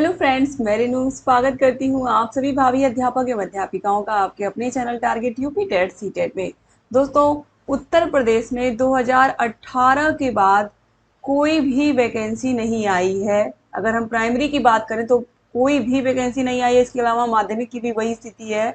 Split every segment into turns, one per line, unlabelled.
Hello friends, मैं रेनू स्वागत करती हूँ आप सभी भावी अध्यापक एवं अध्यापिकाओं का आपके अपने channel target UP TET CTET में। दोस्तों, उत्तर प्रदेश में 2018 के बाद कोई भी वैकेंसी नहीं आई है। अगर हम प्राइमरी की बात करें तो कोई भी वैकेंसी नहीं आई है। इसके अलावा माध्यमिक की भी वही स्थिति है।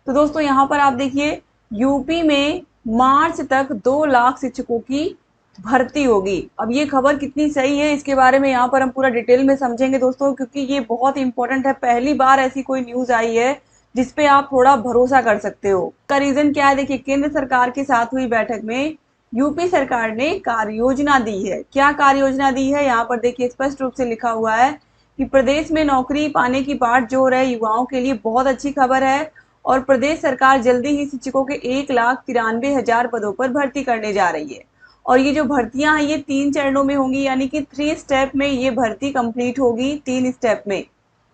तो दोस्तों, यहाँ पर आप देखिए, यूपी में मार्च तक 2 लाख शिक्षकों की भर्ती होगी। अब ये खबर कितनी सही है, इसके बारे में यहाँ पर हम पूरा डिटेल में समझेंगे दोस्तों, क्योंकि ये बहुत इंपॉर्टेंट है। पहली बार ऐसी कोई न्यूज आई है जिसपे आप थोड़ा भरोसा कर सकते हो। का रीजन क्या है, देखिए, केंद्र सरकार के साथ हुई बैठक में यूपी सरकार ने कार्य योजना दी है। क्या कार्य योजना दी है, यहाँ पर देखिए स्पष्ट रूप से लिखा हुआ है कि प्रदेश में नौकरी पाने की बाट जोर है। युवाओं के लिए बहुत अच्छी खबर है और प्रदेश सरकार जल्दी ही शिक्षकों के 1,93,000 पदों पर भर्ती करने जा रही है। और ये जो भर्तियां हैं ये 3 चरणों में होंगी, यानी कि 3 स्टेप में ये भर्ती कंप्लीट होगी, 3 स्टेप में।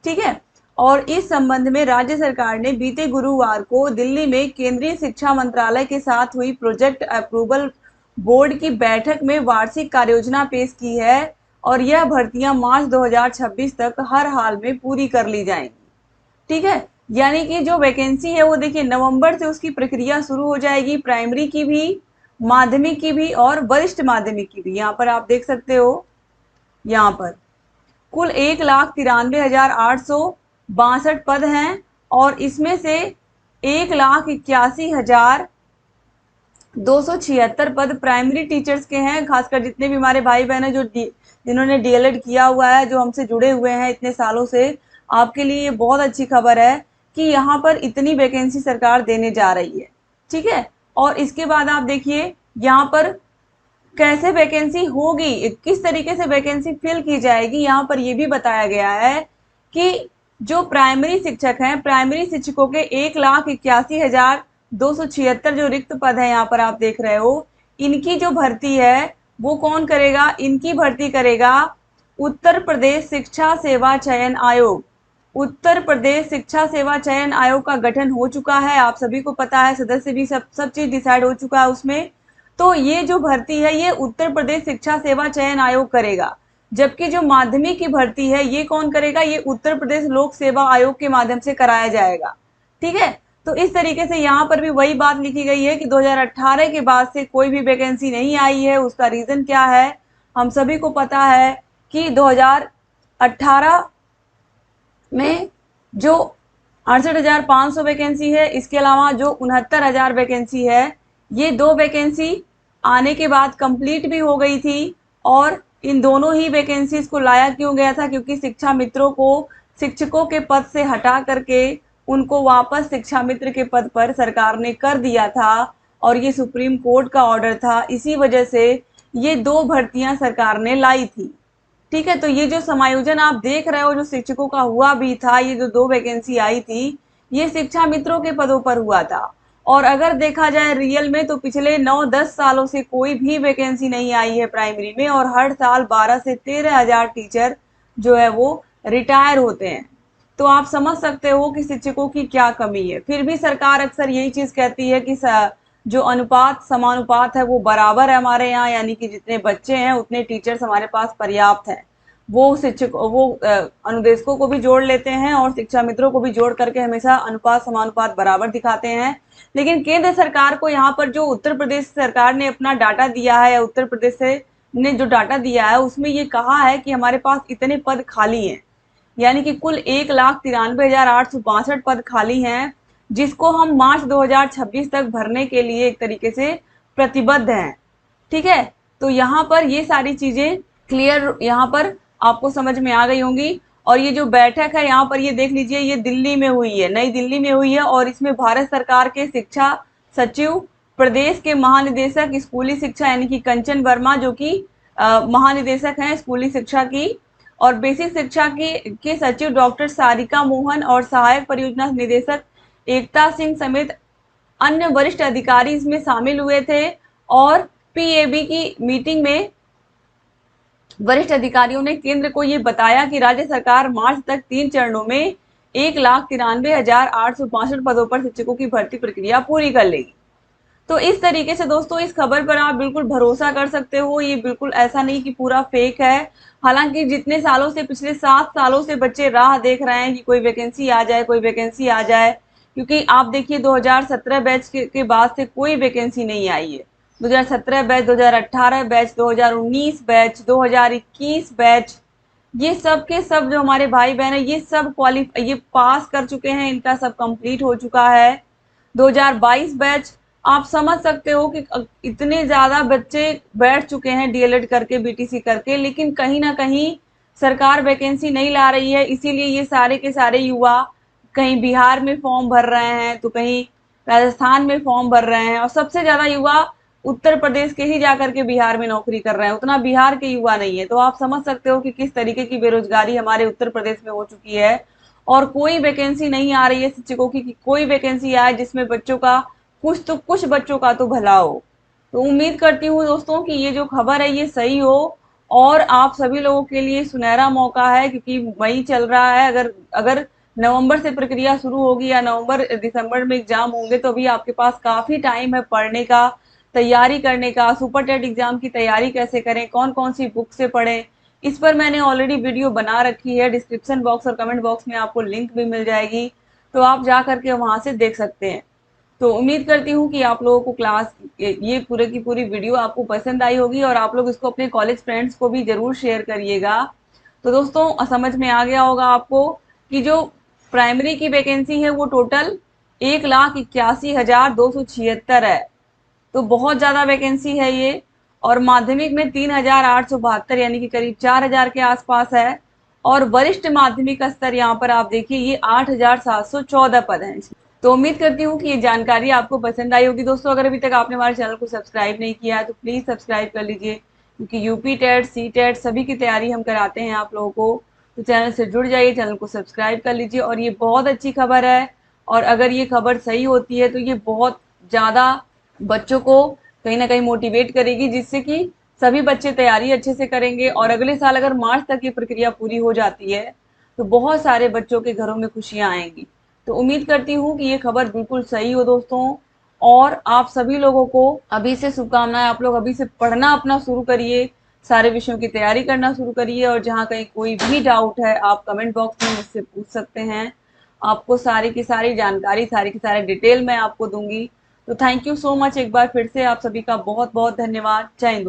ठीक है। और इस संबंध में राज्य सरकार ने बीते गुरुवार को दिल्ली में केंद्रीय शिक्षा मंत्रालय के साथ हुई प्रोजेक्ट अप्रूवल बोर्ड की बैठक में वार्षिक कार्ययोजना पेश की है और यह भर्तियां मार्च 2026 तक हर हाल में पूरी कर ली जाएंगी। ठीक है। यानी कि जो वैकेंसी है वो देखिए नवंबर से उसकी प्रक्रिया शुरू हो जाएगी, प्राइमरी की भी, माध्यमिक की भी और वरिष्ठ माध्यमिक की भी। यहाँ पर आप देख सकते हो, यहाँ पर कुल 1,93,862 पद हैं और इसमें से 1,81,276 पद प्राइमरी टीचर्स के हैं। खासकर जितने भी हमारे भाई बहन हैं जिन्होंने डीएलएड किया हुआ है, जो हमसे जुड़े हुए हैं इतने सालों से, आपके लिए ये बहुत अच्छी खबर है कि यहाँ पर इतनी वैकेंसी सरकार देने जा रही है। ठीक है। और इसके बाद आप देखिए यहाँ पर कैसे वैकेंसी होगी, किस तरीके से वैकेंसी फिल की जाएगी। यहाँ पर यह भी बताया गया है कि जो प्राइमरी शिक्षक हैं, प्राइमरी शिक्षकों के 1,81,276 जो रिक्त पद है, यहाँ पर आप देख रहे हो, इनकी जो भर्ती है वो कौन करेगा, इनकी भर्ती करेगा उत्तर प्रदेश शिक्षा सेवा चयन आयोग। उत्तर प्रदेश शिक्षा सेवा चयन आयोग का गठन हो चुका है, आप सभी को पता है, सदस्य भी सब चीज डिसाइड हो चुका है उसमें। तो ये जो भर्ती है ये उत्तर प्रदेश शिक्षा सेवा चयन आयोग करेगा, जबकि जो माध्यमिक की भर्ती है ये कौन करेगा, ये उत्तर प्रदेश लोक सेवा आयोग के माध्यम से कराया जाएगा। ठीक है। तो इस तरीके से यहाँ पर भी वही बात लिखी गई है कि 2018 के बाद से कोई भी वैकेंसी नहीं आई है। उसका रीजन क्या है, हम सभी को पता है कि 2018 में जो 68,500 वैकेंसी है, इसके अलावा जो 69,000 वैकेंसी है, ये 2 वैकेंसी आने के बाद कंप्लीट भी हो गई थी। और इन दोनों ही वैकेंसीज को लाया क्यों गया था, क्योंकि शिक्षा मित्रों को शिक्षकों के पद से हटा करके उनको वापस शिक्षा मित्र के पद पर सरकार ने कर दिया था और ये सुप्रीम कोर्ट का ऑर्डर था। इसी वजह से ये 2 भर्तियां सरकार ने लाई थी। ठीक है। तो ये जो समायोजन आप देख रहे हो जो शिक्षकों का हुआ भी था, ये जो 2 वैकेंसी आई थी ये शिक्षा मित्रों के पदों पर हुआ था। और अगर देखा जाए रियल में तो पिछले 9-10 सालों से कोई भी वैकेंसी नहीं आई है प्राइमरी में, और हर साल 12 से 13,000 टीचर जो है वो रिटायर होते हैं। तो आप समझ सकते हो कि शिक्षकों की क्या कमी है। फिर भी सरकार अक्सर यही चीज कहती है कि जो अनुपात समानुपात है वो बराबर है हमारे यहाँ, यानी कि जितने बच्चे हैं उतने टीचर्स हमारे पास पर्याप्त है। वो शिक्षक वो अनुदेशकों को भी जोड़ लेते हैं और शिक्षा मित्रों को भी जोड़ करके हमेशा अनुपात समानुपात बराबर दिखाते हैं। लेकिन केंद्र सरकार को यहाँ पर जो उत्तर प्रदेश सरकार ने अपना डाटा दिया है, या उत्तर प्रदेश से ने जो डाटा दिया है उसमें ये कहा है कि हमारे पास इतने पद खाली हैं, यानी कि कुल 1,93,862 पद खाली हैं, जिसको हम मार्च 2026 तक भरने के लिए एक तरीके से प्रतिबद्ध हैं। ठीक है। तो यहाँ पर ये सारी चीजें क्लियर यहाँ पर आपको समझ में आ गई होंगी। और ये जो बैठक है यहाँ पर ये देख लीजिए, ये दिल्ली में हुई है, नई दिल्ली में हुई है, और इसमें भारत सरकार के शिक्षा सचिव, प्रदेश के महानिदेशक स्कूली शिक्षा यानी कि कंचन वर्मा, जो कि महानिदेशक हैं स्कूली शिक्षा की, और बेसिक शिक्षा के सचिव डॉक्टर सारिका मोहन और सहायक परियोजना निदेशक एकता सिंह समेत अन्य वरिष्ठ अधिकारी इसमें शामिल हुए थे। और पीएबी की मीटिंग में वरिष्ठ अधिकारियों ने केंद्र को यह बताया कि राज्य सरकार मार्च तक 3 चरणों में 1,93,862 पदों पर शिक्षकों की भर्ती प्रक्रिया पूरी कर लेगी। तो इस तरीके से दोस्तों इस खबर पर आप बिल्कुल भरोसा कर सकते हो, ये बिल्कुल ऐसा नहीं कि पूरा फेक है। हालांकि जितने सालों से, पिछले 7 सालों से बच्चे राह देख रहे हैं कि कोई वैकेंसी आ जाए, कोई वैकेंसी आ जाए, क्योंकि आप देखिए 2017 बैच के बाद से कोई वैकेंसी नहीं आई है। 2017 बैच, 2018 बैच, 2019 बैच, 2021 बैच, ये सब के सब जो हमारे भाई बहन है, ये पास कर चुके हैं, इनका सब कंप्लीट हो चुका है। 2022 बैच, आप समझ सकते हो कि इतने ज्यादा बच्चे बैठ चुके हैं डीएलएड करके, बीटीसी करके, लेकिन कहीं ना कहीं सरकार वैकेंसी नहीं ला रही है। इसीलिए ये सारे के सारे युवा कहीं बिहार में फॉर्म भर रहे हैं, तो कहीं राजस्थान में फॉर्म भर रहे हैं, और सबसे ज्यादा युवा उत्तर प्रदेश के ही जाकर के बिहार में नौकरी कर रहे हैं, उतना बिहार के युवा नहीं है। तो आप समझ सकते हो कि किस तरीके की बेरोजगारी हमारे उत्तर प्रदेश में हो चुकी है, और कोई वैकेंसी नहीं आ रही है शिक्षकों की, कि कोई वैकेंसी आए जिसमें बच्चों का कुछ बच्चों का तो भला हो। तो उम्मीद करती हूँ दोस्तों कि ये जो खबर है ये सही हो, और आप सभी लोगों के लिए सुनहरा मौका है, क्योंकि मई चल रहा है। अगर अगर नवंबर से प्रक्रिया शुरू होगी या नवंबर दिसंबर में एग्जाम होंगे, तो अभी आपके पास काफी टाइम है पढ़ने का, तैयारी करने का। सुपर टेट एग्जाम की तैयारी कैसे करें, कौन कौन सी बुक से पढ़ें, इस पर मैंने ऑलरेडी वीडियो बना रखी है। डिस्क्रिप्शन बॉक्स और कमेंट बॉक्स में आपको लिंक भी मिल जाएगी, तो आप जा करके वहां से देख सकते हैं। तो उम्मीद करती हूँ कि आप लोगों को क्लास, ये पूरे की पूरी वीडियो आपको पसंद आई होगी, और आप लोग इसको अपने कॉलेज फ्रेंड्स को भी जरूर शेयर करिएगा। तो दोस्तों समझ में आ गया होगा आपको कि जो प्राइमरी की वैकेंसी है वो टोटल 1,81,276 है, तो बहुत ज्यादा वैकेंसी है ये। और माध्यमिक में 3,872, यानी कि करीब 4,000 के आसपास है। और वरिष्ठ माध्यमिक स्तर यहाँ पर आप देखिए ये 8,714 पद हैं। तो उम्मीद करती हूँ कि ये जानकारी आपको पसंद आई होगी। दोस्तों अगर अभी तक आपने हमारे चैनल को सब्सक्राइब नहीं किया है तो प्लीज सब्सक्राइब कर लीजिए, क्योंकि यूपी टेट, सी टेट सभी की तैयारी हम कराते हैं आप लोगों को। तो चैनल से जुड़ जाइए, चैनल को सब्सक्राइब कर लीजिए। और ये बहुत अच्छी खबर है, और अगर ये खबर सही होती है तो ये बहुत ज्यादा बच्चों को कहीं ना कहीं मोटिवेट करेगी, जिससे कि सभी बच्चे तैयारी अच्छे से करेंगे। और अगले साल अगर मार्च तक ये प्रक्रिया पूरी हो जाती है तो बहुत सारे बच्चों के घरों में खुशियां आएंगी। तो उम्मीद करती हूँ कि ये खबर बिल्कुल सही हो दोस्तों। और आप सभी लोगों को अभी से शुभकामनाएं, आप लोग अभी से पढ़ना अपना शुरू करिए, सारे विषयों की तैयारी करना शुरू करिए। और जहाँ कहीं कोई भी डाउट है आप कमेंट बॉक्स में मुझसे पूछ सकते हैं, आपको सारी की सारी जानकारी, सारी की सारी डिटेल मैं आपको दूंगी। तो थैंक यू सो मच, एक बार फिर से आप सभी का बहुत बहुत धन्यवाद। जय हिंद।